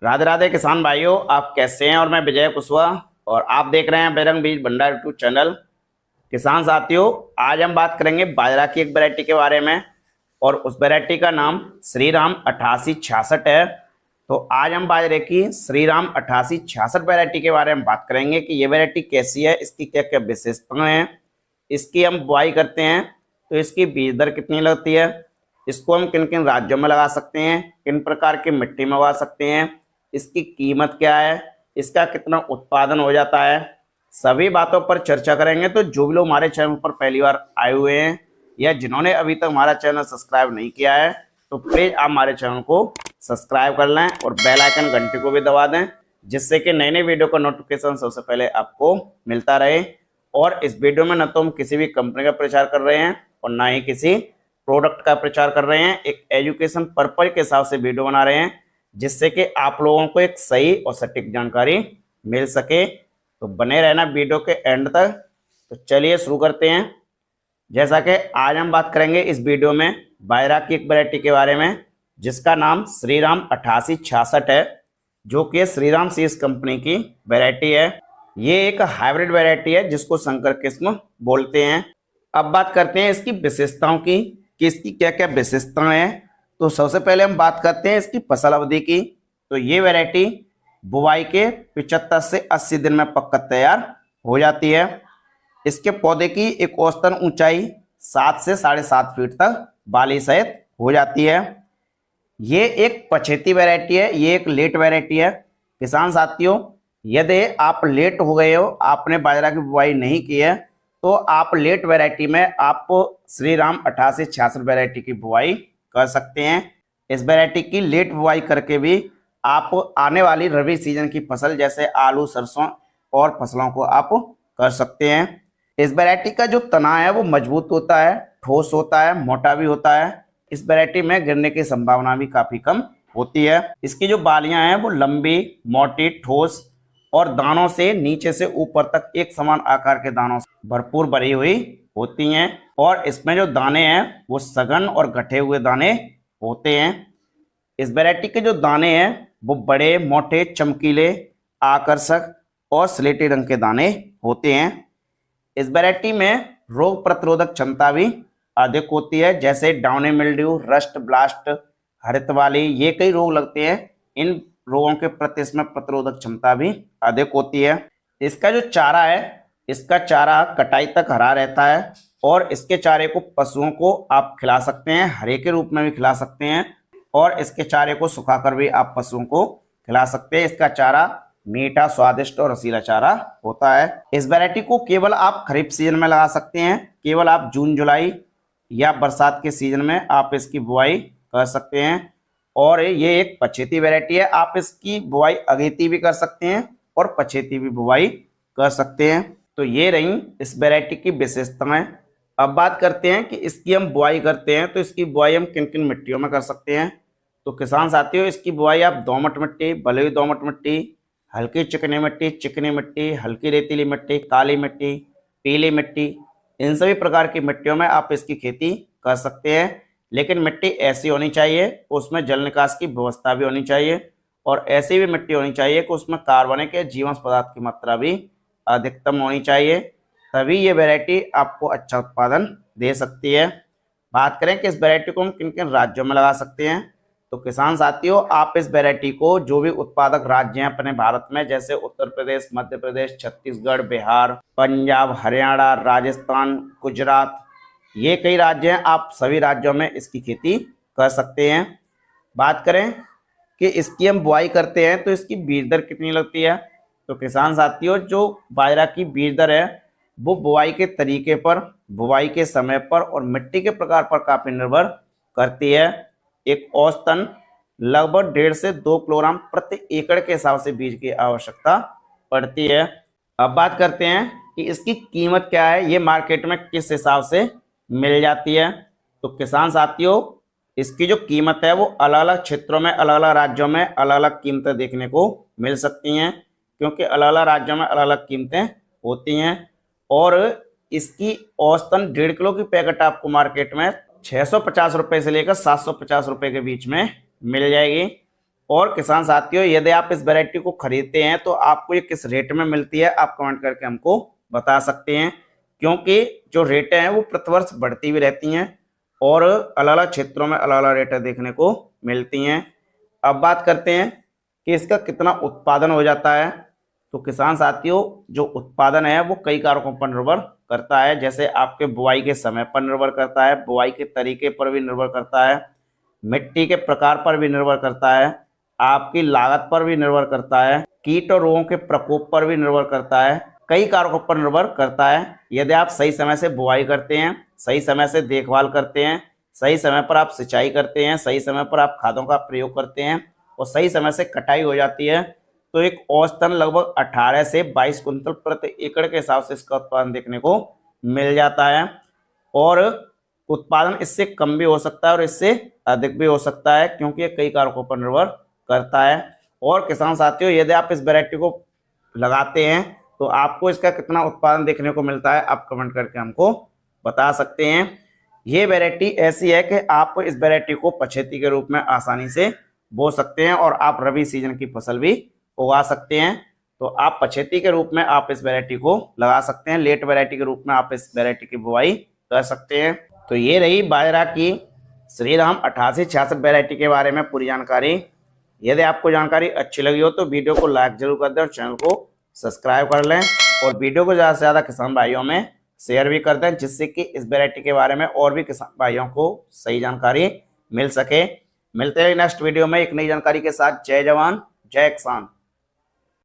राधे राधे किसान भाइयों, आप कैसे हैं। और मैं विजय कुशवाहा और आप देख रहे हैं बेरंग बीज भंडार यूट्यूब चैनल। किसान साथियों, आज हम बात करेंगे बाजरा की एक वैरायटी के बारे में और उस वैरायटी का नाम श्रीराम 8866 है। तो आज हम बाजरे की श्रीराम 8866 वैरायटी के बारे में बात करेंगे कि ये वैरायटी कैसी है, इसकी क्या क्या विशेषताएं हैं, इसकी हम बुआई करते हैं तो इसकी बीज दर कितनी लगती है, इसको हम किन किन राज्यों में लगा सकते हैं, किन प्रकार की मिट्टी में उगा सकते हैं, इसकी कीमत क्या है, इसका कितना उत्पादन हो जाता है, सभी बातों पर चर्चा करेंगे। तो जो भी लोग हमारे चैनल पर पहली बार आए हुए हैं या जिन्होंने अभी तक हमारा चैनल सब्सक्राइब नहीं किया है तो प्लीज आप हमारे चैनल को सब्सक्राइब कर लें और बेल आइकन घंटी को भी दबा दें, जिससे कि नई नई वीडियो का नोटिफिकेशन सबसे पहले आपको मिलता रहे। और इस वीडियो में न तो हम किसी भी कंपनी का प्रचार कर रहे हैं और ना ही किसी प्रोडक्ट का प्रचार कर रहे हैं, एक एजुकेशन पर्पज के हिसाब से वीडियो बना रहे हैं जिससे कि आप लोगों को एक सही और सटीक जानकारी मिल सके। तो बने रहना वीडियो के एंड तक। तो चलिए शुरू करते हैं। जैसा कि आज हम बात करेंगे इस वीडियो में बाजरा की एक वैरायटी के बारे में जिसका नाम श्रीराम 8866 है, जो कि श्रीराम सीड्स कंपनी की वैरायटी है। ये एक हाइब्रिड वैरायटी है जिसको संकर किस्म बोलते हैं। अब बात करते हैं इसकी विशेषताओं की कि इसकी क्या क्या विशेषताएं हैं। तो सबसे पहले हम बात करते हैं इसकी फसल अवधि की। तो ये वैरायटी बुवाई के 75 से 80 दिन में पककर तैयार हो जाती है। इसके पौधे की एक औसतन ऊंचाई 7 से 7.5 फीट तक बाली सहित हो जाती है। ये एक पछेती वैरायटी है, ये एक लेट वैरायटी है। किसान साथियों, यदि आप लेट हो गए हो, आपने बाजरा की बुवाई नहीं की है, तो आप लेट वैरायटी में आप श्रीराम 8866 वैरायटी की बुआई कर सकते हैं। इस वैरायटी की लेट बुआई करके भी आप आने वाली रबी सीजन की फसल जैसे आलू, सरसों और फसलों को आप कर सकते हैं। इस वैरायटी का जो तना है वो मजबूत होता है, ठोस होता है, मोटा भी होता है। इस वैरायटी में गिरने की संभावना भी काफी कम होती है। इसकी जो बालियां हैं वो लंबी, मोटी, ठोस और दानों से नीचे से ऊपर तक एक समान आकार के दानों से भरपूर भरी हुई होती हैं। और इसमें जो दाने हैं वो सघन और गठे हुए दाने होते हैं। इस वैरायटी के जो दाने हैं वो बड़े, मोटे, चमकीले, आकर्षक और स्लेटी रंग के दाने होते हैं। इस वैरायटी में रोग प्रतिरोधक क्षमता भी अधिक होती है, जैसे डाउनी मिल्ड्यू, रस्ट, ब्लास्ट, हरित वाली, ये कई रोग लगते हैं। इन रोगों के प्रति इसमें प्रतिरोधक क्षमता भी अधिक होती है। इसका जो चारा है, इसका चारा कटाई तक हरा रहता है और इसके चारे को पशुओं को आप खिला सकते हैं, हरे के रूप में भी खिला सकते हैं और इसके चारे को सुखाकर भी आप पशुओं को खिला सकते हैं। इसका चारा मीठा, स्वादिष्ट और रसीला चारा होता है। इस वैरायटी को केवल आप खरीफ सीजन में लगा सकते हैं, केवल आप जून, जुलाई या बरसात के सीजन में आप इसकी बुआई कर सकते हैं। और ये एक पछेती वैरायटी है, आप इसकी बुआई अगेती भी कर सकते हैं और पछेती भी बुआई कर सकते हैं। तो ये रही इस वैरायटी की विशेषताएं। अब बात करते हैं कि इसकी हम बुआई करते हैं तो इसकी बुआई हम किन किन मिट्टियों में कर सकते हैं। तो किसान साथियों, इसकी बुआई आप दोमट मिट्टी, बलुई दोमट मिट्टी, हल्की चिकनी मिट्टी, हल्की रेतीली मिट्टी, काली मिट्टी, पीली मिट्टी, इन सभी प्रकार की मिट्टियों में आप इसकी खेती कर सकते हैं। लेकिन मिट्टी ऐसी होनी चाहिए, उसमें जल निकास की व्यवस्था भी होनी चाहिए और ऐसी भी मिट्टी होनी चाहिए कि उसमें कार्बनिक या जीवांश पदार्थ की मात्रा भी अधिकतम होनी चाहिए, तभी ये वैरायटी आपको अच्छा उत्पादन दे सकती है। बात करें कि इस वैरायटी को हम किन किन राज्यों में लगा सकते हैं। तो किसान साथियों, आप इस वैरायटी को जो भी उत्पादक राज्य हैं अपने भारत में, जैसे उत्तर प्रदेश, मध्य प्रदेश, छत्तीसगढ़, बिहार, पंजाब, हरियाणा, राजस्थान, गुजरात, ये कई राज्य हैं, आप सभी राज्यों में इसकी खेती कर सकते हैं। बात करें कि इसकी हम बुआई करते हैं तो इसकी बीज दर कितनी लगती है। तो किसान साथियों, जो बाजरा की बीज दर है वो बुआई के तरीके पर, बुआई के समय पर और मिट्टी के प्रकार पर काफी निर्भर करती है। एक औसतन लगभग 1.5 से 2 किलोग्राम प्रति एकड़ के हिसाब से बीज की आवश्यकता पड़ती है। अब बात करते हैं कि इसकी कीमत क्या है, ये मार्केट में किस हिसाब से मिल जाती है। तो किसान साथियों, इसकी जो कीमत है वो अलग अलग क्षेत्रों में, अलग अलग राज्यों में अलग अलग कीमतें देखने को मिल सकती हैं, क्योंकि अलग अलग राज्यों में अलग अलग कीमतें होती हैं। और इसकी औसतन 1.5 किलो की पैकेट आपको मार्केट में 650 रुपए से लेकर 750 रुपए के बीच में मिल जाएगी। और किसान साथियों, यदि आप इस वैरायटी को खरीदते हैं तो आपको ये किस रेट में मिलती है, आप कमेंट करके हमको बता सकते हैं, क्योंकि जो रेटें हैं वो प्रतिवर्ष बढ़ती भी रहती हैं और अलग अलग क्षेत्रों में अलग अलग रेटें देखने को मिलती हैं। अब बात करते हैं कि इसका कितना उत्पादन हो जाता है। तो किसान साथियों, जो उत्पादन है वो कई कारकों पर निर्भर करता है, जैसे आपके बुआई के समय पर निर्भर करता है, बुआई के तरीके पर भी निर्भर करता है, मिट्टी के प्रकार पर भी निर्भर करता है, आपकी लागत पर भी निर्भर करता है, कीट और रोगों के प्रकोप पर भी निर्भर करता है, कई कारकों पर निर्भर करता है। यदि आप सही समय से बुआई करते हैं, सही समय से देखभाल करते हैं, सही समय पर आप सिंचाई करते हैं, सही समय पर आप खादों का प्रयोग करते हैं और सही समय से कटाई हो जाती है, तो एक औसतन लगभग 18 से 22 कुंतल प्रति एकड़ के हिसाब से इसका उत्पादन देखने को मिल जाता है। और उत्पादन इससे कम भी हो सकता है और इससे अधिक भी हो सकता है, क्योंकि ये कई कारकों पर निर्भर करता है। और किसान साथियों, यदि आप इस वैरायटी को लगाते हैं तो आपको इसका कितना उत्पादन देखने को मिलता है, आप कमेंट करके हमको बता सकते हैं। ये वैरायटी ऐसी है कि आप इस वैरायटी को पछेती के रूप में आसानी से बो सकते हैं और आप रबी सीजन की फसल भी उगा सकते हैं। तो आप पछेती के रूप में आप इस वैरायटी को लगा सकते हैं, लेट वैरायटी के रूप में आप इस वैरायटी की बुआई कर सकते हैं। तो ये रही बाजरा की श्रीराम 8866 वैरायटी के बारे में पूरी जानकारी। यदि आपको जानकारी अच्छी लगी हो तो वीडियो को लाइक जरूर कर दें और चैनल को सब्सक्राइब कर लें और वीडियो को ज़्यादा से ज़्यादा किसान भाइयों में शेयर भी कर दें, जिससे कि इस वैरायटी के बारे में और भी किसान भाइयों को सही जानकारी मिल सके। मिलते हैं नेक्स्ट वीडियो में एक नई जानकारी के साथ। जय जवान जय किसान।